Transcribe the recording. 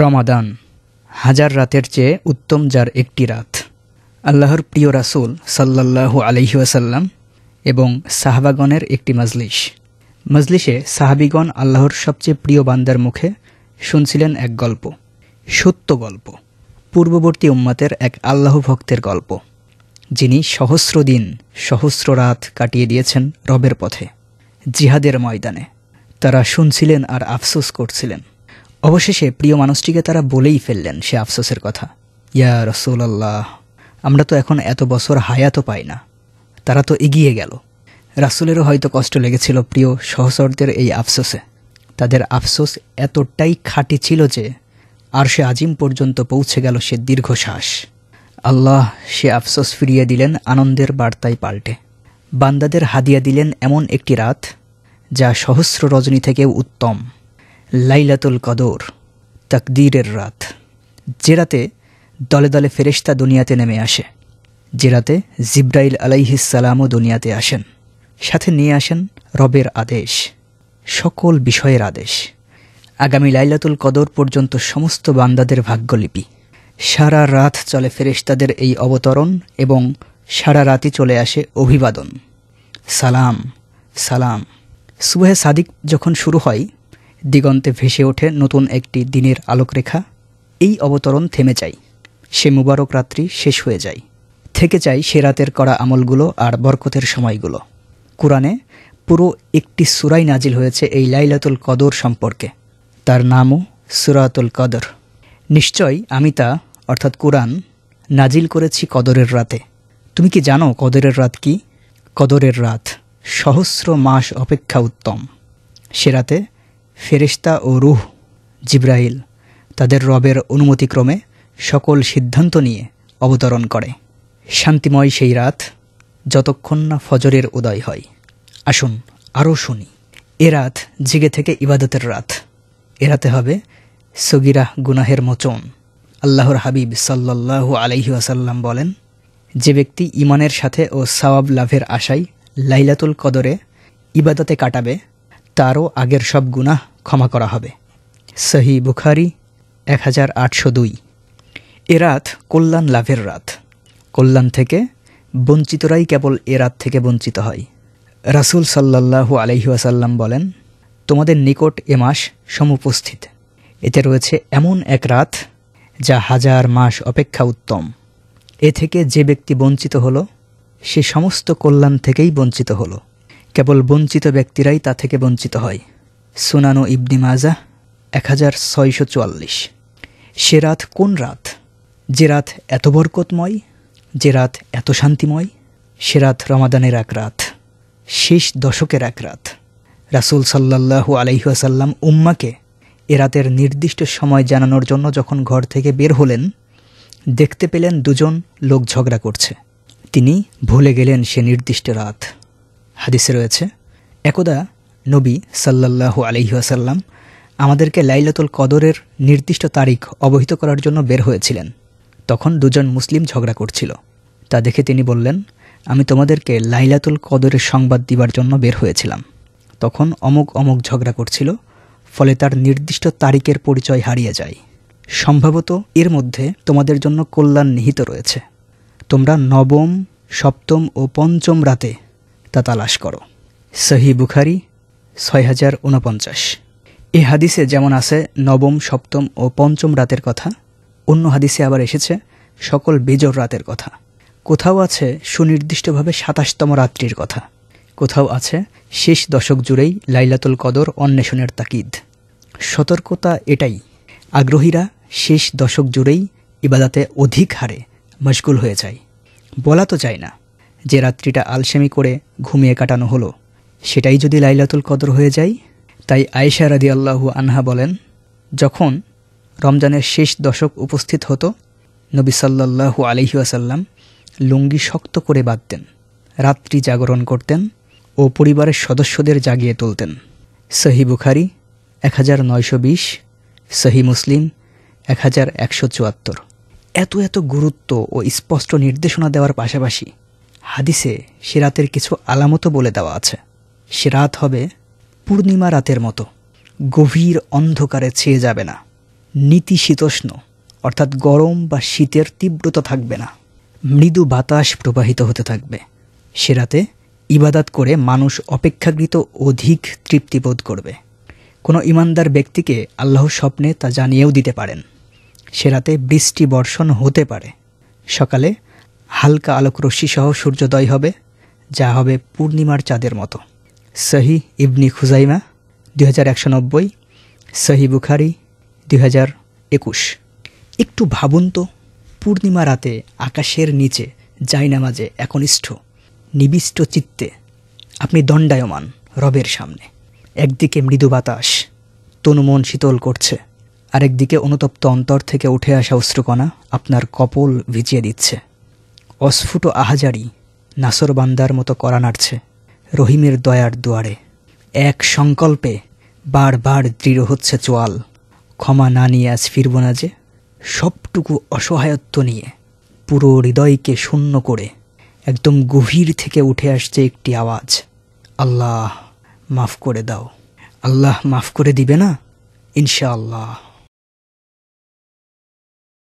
রমাদান হাজার রাতের চেয়ে উত্তম যার একটি রাত। আল্লাহর প্রিয় রাসূল সাল্লাল্লাহু আলাইহি ওয়াসাল্লাম এবং সাহাবাগণের একটি মজলিসে সাহাবিগণ আল্লাহর সবচেয়ে প্রিয় বান্দার মুখে শুনছিলেন এক গল্প, সত্য গল্প, পূর্ববর্তী উম্মতের এক আল্লাহ ভক্তের গল্প, যিনি সহস্র দিন সহস্র রাত কাটিয়ে দিয়েছেন রবের পথে, জিহাদের ময়দানে। তারা শুনছিলেন আর আফসোস করছিলেন। অবশেষে প্রিয় মানুষটিকে তারা বলেই ফেললেন সে আফসোসের কথা, ইয়া রাসূলুল্লাহ, আমরা তো এখন এত বছর হায়াতও পাই না, তারা তো এগিয়ে গেল। রাসূলেরও হয়তো কষ্ট লেগেছিল প্রিয় সহচরদের এই আফসোসে। তাদের আফসোস এতটাই খাঁটি ছিল যে আরশে আজিম পর্যন্ত পৌঁছে গেল সে দীর্ঘশ্বাস। আল্লাহ সে আফসোস ফিরিয়ে দিলেন আনন্দের বার্তায় পাল্টে। বান্দাদের হাদিয়া দিলেন এমন একটি রাত যা সহস্র রজনী থেকেও উত্তম, লাইলাতুল কদর, তাকদীরের রাত, যে রাতে দলে দলে ফেরেশতা দুনিয়াতে নেমে আসে, যে রাতে জিবরাইল আলাইহিস সালামও দুনিয়াতে আসেন, সাথে নিয়ে আসেন রবের আদেশ, সকল বিষয়ের আদেশ। আগামী লাইলাতুল কদর পর্যন্ত সমস্ত বান্দাদের ভাগ্যলিপি। সারা রাত চলে ফেরেশতাদের এই অবতরণ এবং সারা রাতই চলে আসে অভিবাদন, সালাম সালাম। সুবহে সাদিক যখন শুরু হয়, দিগন্তে ভেসে ওঠে নতুন একটি দিনের আলোকরেখা। এই অবতরণ থেমে যায়, সে মুবারক রাত্রি শেষ হয়ে যায়, থেকে যায় সে রাতের করা আমলগুলো আর বরকতের সময়গুলো। কুরআনে পুরো একটি সূরাই নাজিল হয়েছে এই লাইলাতুল কদর সম্পর্কে। তার নামও সূরাতুল কদর। নিশ্চয় আমি তা অর্থাৎ কুরআন নাজিল করেছি কদরের রাতে। তুমি কি জানো কদরের রাত কি? কদরের রাত সহস্র মাস অপেক্ষা উত্তম। সে রাতে ফেরেশতা ও রূহ, জিবরাইল তাদের রবের অনুমতিক্রমে সকল সিদ্ধান্ত নিয়ে অবতরণ করে। শান্তিময় সেই রাত, যতক্ষণ না ফজরের উদয় হয়। আসুন আরও শুনি। এ রাত জেগে থেকে ইবাদতের রাত। এ রাতে হবে সগীরা গুনাহের মোচন। আল্লাহর হাবিব সাল্লাল্লাহু আলাইহি ওয়াসাল্লাম বলেন, যে ব্যক্তি ঈমানের সাথে ও সওয়াব লাভের আশায় লাইলাতুল কদরে ইবাদতে কাটাবে, তারও আগের সব গুনাহ ক্ষমা করা হবে। সহিহ বুখারী 1802। এ রাত কল্যাণ লাভের রাত। কল্যাণ থেকে বঞ্চিতরাই কেবল এ রাত থেকে বঞ্চিত হয়। রাসূল সাল্লাল্লাহু আলাইহি ওয়াসাল্লাম বলেন, তোমাদের নিকট এ মাস সমুপস্থিত। এতে রয়েছে এমন এক রাত যা হাজার মাস অপেক্ষা উত্তম। এ থেকে যে ব্যক্তি বঞ্চিত হলো, সে সমস্ত কল্যাণ থেকেই বঞ্চিত হলো। কেবল বঞ্চিত ব্যক্তিরাই তা থেকে বঞ্চিত হয়। সুনানু ইবনে মাজাহ 1644। সে রাত কোন রাত? যে রাত এত বরকতময়, যে রাত এত শান্তিময়। সে রাত রমাদানের এক রাত, শেষ দশকের এক রাত। রাসূল সাল্লাল্লাহু আলাইহি ওয়াসাল্লাম উম্মাকে এ রাতের নির্দিষ্ট সময় জানানোর জন্য যখন ঘর থেকে বের হলেন, দেখতে পেলেন দুজন লোক ঝগড়া করছে। তিনি ভুলে গেলেন সে নির্দিষ্ট রাত। হাদিসে রয়েছে, একদা নবী সাল্লাল্লাহু আলাইহি ওয়াসাল্লাম আমাদেরকে লাইলাতুল কদরের নির্দিষ্ট তারিখ অবহিত করার জন্য বের হয়েছিলেন। তখন দুজন মুসলিম ঝগড়া করছিল। তা দেখে তিনি বললেন, আমি তোমাদেরকে লাইলাতুল কদরের সংবাদ দিবার জন্য বের হয়েছিলাম। তখন অমুক অমুক ঝগড়া করছিল, ফলে তার নির্দিষ্ট তারিখের পরিচয় হারিয়ে যায়। সম্ভবত এর মধ্যে তোমাদের জন্য কল্যাণ নিহিত রয়েছে। তোমরা নবম, সপ্তম ও পঞ্চম রাতে তা তালাশ করো। সহিহ বুখারী 6049। এ হাদিসে যেমন আছে নবম, সপ্তম ও পঞ্চম রাতের কথা, অন্য হাদিসে আবার এসেছে সকল বেজোর রাতের কথা। কোথাও আছে সুনির্দিষ্টভাবে 27তম রাত্রির কথা। কোথাও আছে শেষ দশক জুড়েই লাইলাতুল কদর অন্বেষণের তাকিদ। সতর্কতা এটাই, আগ্রহীরা শেষ দশক জুড়েই ইবাদাতে অধিক হারে মশগুল হয়ে যায়। বলা তো যায় না, যে রাত্রিটা আলসেমি করে ঘুমিয়ে কাটানো হলো, সেটাই যদি লাইলাতুল কদর হয়ে যায়। তাই আয়েশা রাদিয়াল্লাহু আনহা বলেন, যখন রমজানের শেষ দশক উপস্থিত হতো, নবী সাল্লাল্লাহু আলাইহি ওয়াসাল্লাম লুঙ্গি শক্ত করে বাঁধতেন, রাত্রি জাগরণ করতেন ও পরিবারের সদস্যদের জাগিয়ে তুলতেন। সহিহ বুখারী 1920, সহিহ মুসলিম 1174। এত এত গুরুত্ব ও স্পষ্ট নির্দেশনা দেওয়ার পাশাপাশি হাদিসে সে রাতের কিছু আলামতও বলে দেওয়া আছে। সে রাত হবে পূর্ণিমা রাতের মতো, গভীর অন্ধকারে ছেয়ে যাবে না, নীতিশীতোষ্ণ অর্থাৎ গরম বা শীতের তীব্রতা থাকবে না, মৃদু বাতাস প্রবাহিত হতে থাকবে। সে রাতে ইবাদত করে মানুষ অপেক্ষাকৃত অধিক তৃপ্তিবোধ করবে। কোনো ইমানদার ব্যক্তিকে আল্লাহ স্বপ্নে তা জানিয়েও দিতে পারেন। সে রাতে বৃষ্টি বর্ষণ হতে পারে। সকালে হালকা আলোকরশ্মিসহ সূর্যোদয় হবে, যা হবে পূর্ণিমার চাঁদের মতো। সহি ইবনি খুজাইমা 2190, সহি বুখারি 2021। একটু ভাবুন তো, পূর্ণিমা রাতে আকাশের নিচে জায়নামাজে একনিষ্ঠ নিবিষ্ট চিত্তে আপনি দণ্ডায়মান রবের সামনে। একদিকে মৃদু বাতাস তনুমন শীতল করছে, আরেকদিকে অনুতপ্ত অন্তর থেকে উঠে আসা অশ্রুকণা আপনার কপোল ভিজিয়ে দিচ্ছে। অস্ফুট আহাজারি নাসর বান্দার মতো করা নাড়ছে রহিমের দয়ার দুয়ারে। এক সংকল্পে বারবার দৃঢ় হচ্ছে চোয়াল, ক্ষমা না নিয়ে আজ ফিরব না যে। সবটুকু অসহায়ত্ব নিয়ে পুরো হৃদয়কে শূন্য করে একদম গভীর থেকে উঠে আসছে একটি আওয়াজ, আল্লাহ মাফ করে দাও। আল্লাহ মাফ করে দিবে না? ইনশাআল্লাহ।